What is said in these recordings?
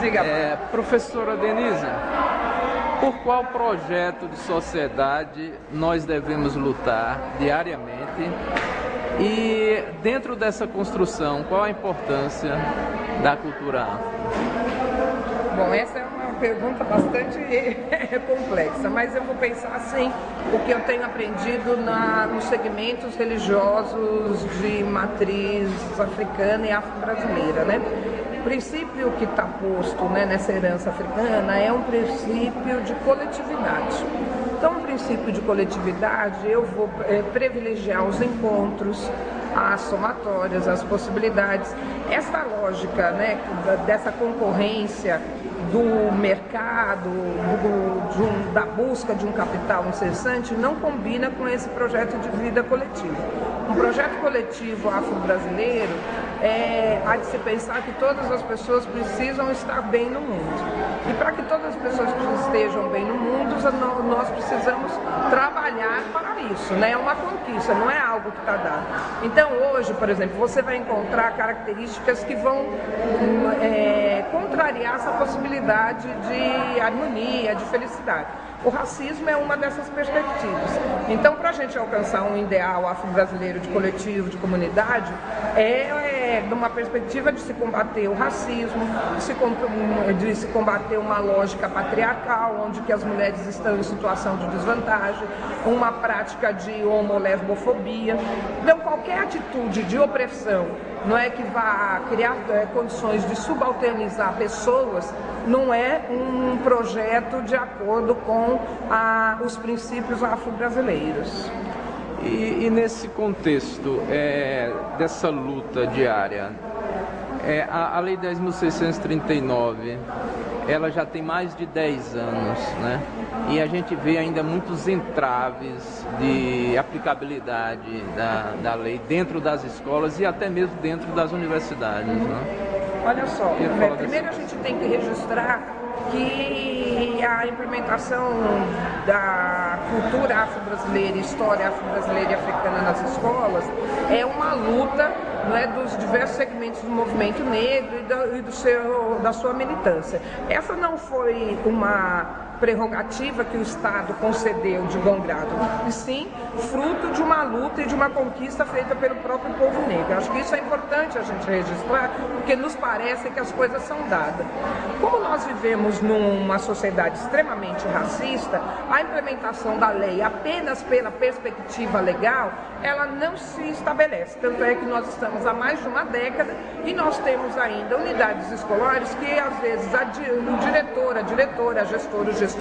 Diga. Professora Denise, por qual projeto de sociedade nós devemos lutar diariamente? E dentro dessa construção, qual a importância da cultura afro? Bom, essa é uma pergunta bastante complexa, mas eu vou pensar assim, o que eu tenho aprendido nos segmentos religiosos de matriz africana e afro-brasileira, né? O princípio que está posto, né, nessa herança africana é um princípio de coletividade. Então, o princípio de coletividade, eu vou privilegiar os encontros, as somatórias, as possibilidades. Essa lógica, né, dessa concorrência do mercado, da busca de um capital incessante, não combina com esse projeto de vida coletivo. Um projeto coletivo afro-brasileiro há de se pensar que todas as pessoas precisam estar bem no mundo. E para que todas as pessoas estejam bem no mundo, nós precisamos trabalhar para isso, né? É uma conquista, não é algo que está dado. Então hoje, por exemplo, você vai encontrar características que vão contrariar essa possibilidade de harmonia, de felicidade. O racismo é uma dessas perspectivas. Então, para a gente alcançar um ideal afro-brasileiro de coletivo, de comunidade, de uma perspectiva de se combater o racismo, de se combater uma lógica patriarcal, onde que as mulheres estão em situação de desvantagem, uma prática de homo-lesbofobia. Então, qualquer atitude de opressão, não é, que vá criar condições de subalternizar pessoas, não é um projeto de acordo com os princípios afro-brasileiros. E nesse contexto dessa luta diária, a Lei 10.639, ela já tem mais de 10 anos, né? E a gente vê ainda muitos entraves de aplicabilidade da lei dentro das escolas e até mesmo dentro das universidades, né? Olha só, primeiro a gente tem que registrar que a implementação da cultura afro-brasileira, história afro-brasileira e africana nas escolas é uma luta, não é, dos diversos segmentos do movimento negro e da sua militância. Essa não foi uma prerrogativa que o Estado concedeu de bom grado, e sim fruto de uma luta e de uma conquista feita pelo próprio povo negro. Acho que isso é importante a gente registrar, porque nos parece que as coisas são dadas. Como nós vivemos numa sociedade extremamente racista, a implementação da lei apenas pela perspectiva legal, ela não se estabelece. Tanto é que nós estamos há mais de uma década e nós temos ainda unidades escolares que às vezes o diretor, a diretora, a gestora, o gestor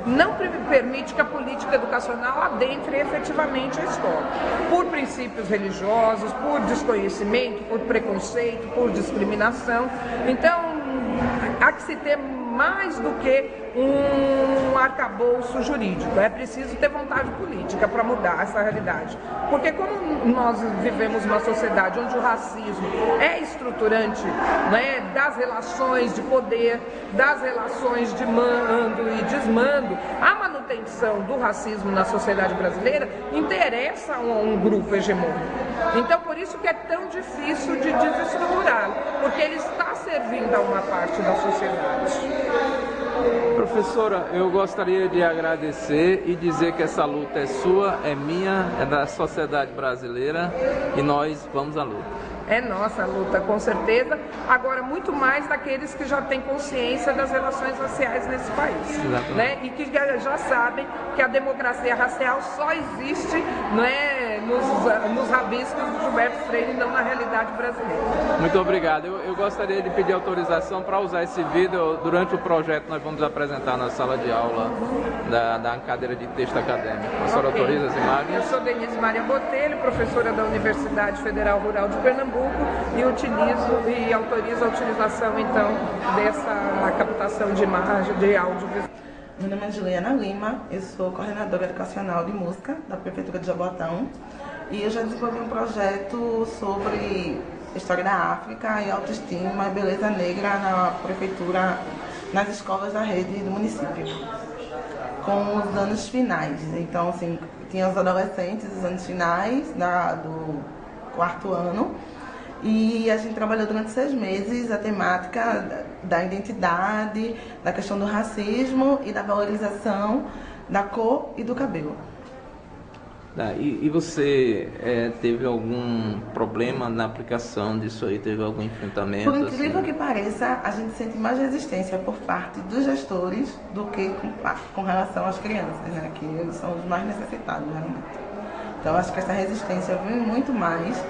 não permite que a política educacional adentre efetivamente a escola, por princípios religiosos, por desconhecimento, por preconceito, por discriminação. Então, há que se ter mais do que um arcabouço jurídico, é preciso ter vontade política para mudar essa realidade. Porque como nós vivemos uma sociedade onde o racismo é estruturante, né, das relações de poder, das relações de mando e desmando, a manutenção do racismo na sociedade brasileira interessa a um grupo hegemônico. Então, por isso que é tão difícil de desestruturá-lo, porque ele está servindo a uma parte da sociedade. Professora, eu gostaria de agradecer e dizer que essa luta é sua, é minha, é da sociedade brasileira e nós vamos à luta. É nossa luta, com certeza. Agora, muito mais daqueles que já têm consciência das relações raciais nesse país, né? E que já sabem que a democracia racial só existe, não é, nos rabiscos do Gilberto Freire e não na realidade brasileira. Muito obrigado. Eu gostaria de pedir autorização para usar esse vídeo durante o projeto que nós vamos apresentar na sala de aula da cadeira de texto acadêmico. A senhora autoriza as imagens? Eu sou Denise Maria Botelho, professora da Universidade Federal Rural de Pernambuco, e autorizo a utilização então dessa captação de imagem, de audiovisual. Meu nome é Juliana Lima, eu sou coordenadora educacional de música da Prefeitura de Jaboatão e eu já desenvolvi um projeto sobre história da África e autoestima e beleza negra na Prefeitura, nas escolas da rede do município, com os anos finais. Então, assim, tinha os adolescentes, os anos finais do 4º ano, e a gente trabalhou durante 6 meses a temática da identidade, da questão do racismo e da valorização da cor e do cabelo. E você teve algum problema na aplicação disso aí? Teve algum enfrentamento? Por incrível assim? que pareça, a gente sente mais resistência por parte dos gestores do que com relação às crianças, né? Que eles são os mais necessitados, realmente. Então, acho que essa resistência vem muito mais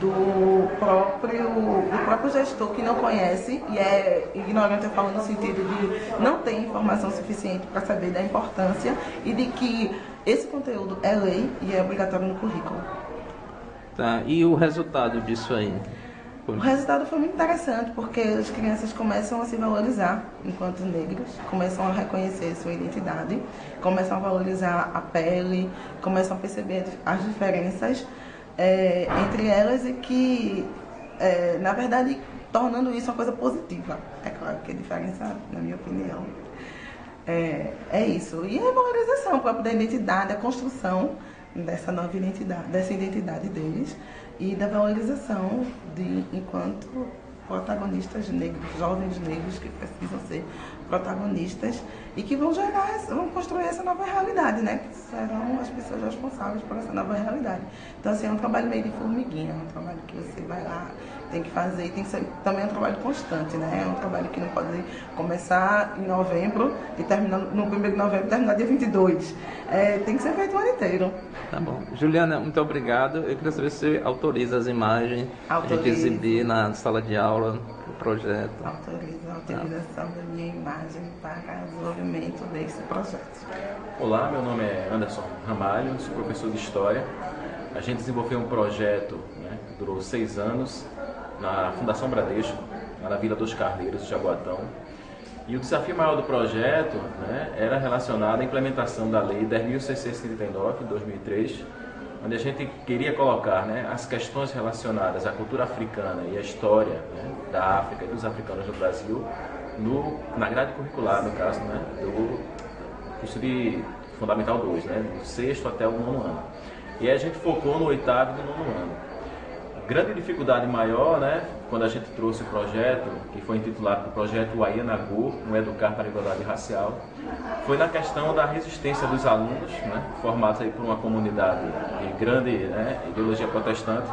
do próprio gestor que não conhece e é ignorante, eu falo no sentido de não ter informação suficiente para saber da importância e de que esse conteúdo é lei e é obrigatório no currículo. Tá, e o resultado disso aí? O resultado foi muito interessante porque as crianças começam a se valorizar enquanto negras, começam a reconhecer sua identidade, começam a valorizar a pele, começam a perceber as diferenças entre elas e que, na verdade, tornando isso uma coisa positiva. É claro que a diferença, na minha opinião, é isso. E a valorização própria da identidade, a construção dessa nova identidade, dessa identidade deles e da valorização enquanto protagonistas negros, jovens negros que precisam ser protagonistas e que vão construir essa nova realidade, né? Que serão as pessoas responsáveis por essa nova realidade. Então, assim, é um trabalho meio de formiguinha, é um trabalho que você vai lá, tem que fazer, e tem que ser também um trabalho constante, né? É um trabalho que não pode começar em novembro e terminar no 1º de novembro e terminar dia 22. Tem que ser feito o ano inteiro. Tá bom. Juliana, muito obrigado. Eu queria saber se você autoriza as imagens a gente exibir na sala de aula o projeto. Autorizo a utilização da minha imagem para o desenvolvimento desse projeto. Olá, meu nome é Anderson Ramalho, sou professor de História. A gente desenvolveu um projeto, né, que durou 6 anos, na Fundação Bradesco, na Vila dos Carneiros, Jaboatão. E o desafio maior do projeto, né, era relacionado à implementação da Lei 10.639, de 2003, onde a gente queria colocar, né, as questões relacionadas à cultura africana e à história, né, da África e dos africanos no Brasil na grade curricular, no caso, né, do curso de Fundamental 2, né, do 6º até o 9º ano. E aí a gente focou no 8º e no 9º ano. A grande dificuldade maior, né, quando a gente trouxe o projeto, que foi intitulado o Projeto Uaianagô, um Educar para a Igualdade Racial, foi na questão da resistência dos alunos, né, formados aí por uma comunidade de grande, né, ideologia protestante,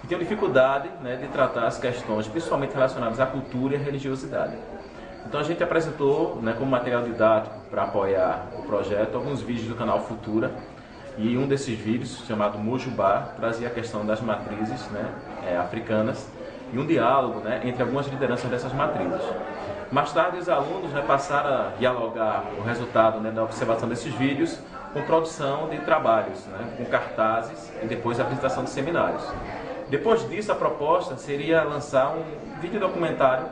que tinham dificuldade, né, de tratar as questões, principalmente relacionadas à cultura e à religiosidade. Então a gente apresentou, né, como material didático para apoiar o projeto alguns vídeos do canal Futura, e um desses vídeos, chamado Mojubá, trazia a questão das matrizes, né, africanas e um diálogo, né, entre algumas lideranças dessas matrizes. Mais tarde, os alunos, né, passaram a dialogar o resultado, né, da observação desses vídeos com produção de trabalhos, né, com cartazes e depois a apresentação de seminários. Depois disso, a proposta seria lançar um vídeo documentário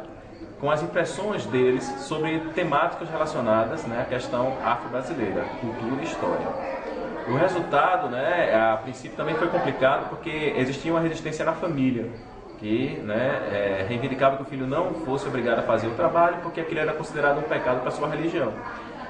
com as impressões deles sobre temáticas relacionadas, né, à questão afro-brasileira, cultura e história. O resultado, né, a princípio também foi complicado porque existia uma resistência na família, que, né, reivindicava que o filho não fosse obrigado a fazer o trabalho porque aquilo era considerado um pecado para a sua religião.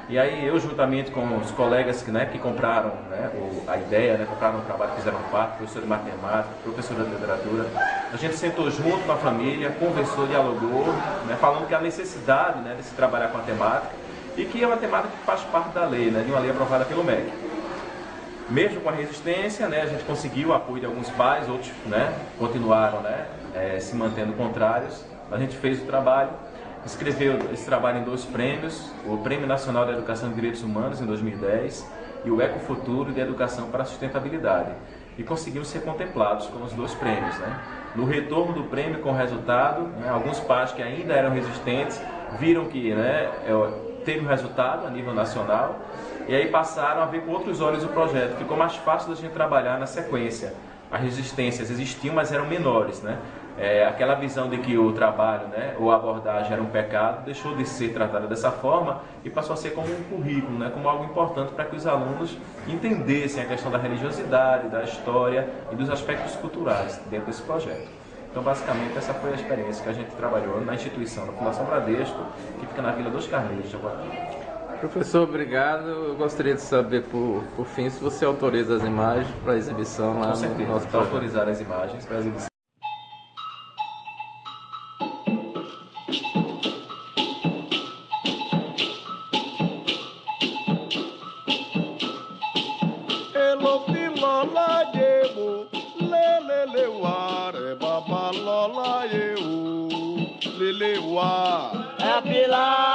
E aí eu, juntamente com os colegas que compraram, né, a ideia, né, compraram o trabalho, fizeram parte, professor de matemática, professor de literatura, a gente sentou junto com a família, conversou, dialogou, né, falando que a necessidade, né, de se trabalhar com a temática e que é uma temática que faz parte da lei, né, de uma lei aprovada pelo MEC. Mesmo com a resistência, né, a gente conseguiu o apoio de alguns pais, outros, né, continuaram, né, se mantendo contrários. A gente fez o trabalho, escreveu esse trabalho em 2 prêmios, o Prêmio Nacional de Educação e Direitos Humanos em 2010 e o Ecofuturo de Educação para a Sustentabilidade. E conseguimos ser contemplados com os 2 prêmios. Né? No retorno do prêmio com o resultado, né, alguns pais que ainda eram resistentes viram que, né, teve um resultado a nível nacional e aí passaram a ver com outros olhos o projeto. Ficou mais fácil da gente trabalhar na sequência. As resistências existiam, mas eram menores, né? Aquela visão de que o trabalho, né, ou a abordagem era um pecado, deixou de ser tratada dessa forma e passou a ser como um currículo, né, como algo importante para que os alunos entendessem a questão da religiosidade, da história e dos aspectos culturais dentro desse projeto. Então, basicamente, essa foi a experiência que a gente trabalhou na instituição da Fundação Bradesco, que fica na Vila dos Carneiros, de Jaboatão. Professor, obrigado. Eu gostaria de saber, por fim, se você autoriza as imagens para exibição lá no nosso projeto. Para autorizar as imagens para exibição. lola yebo, lele wa, reba ba lola yebo, lele wa. É a pilar.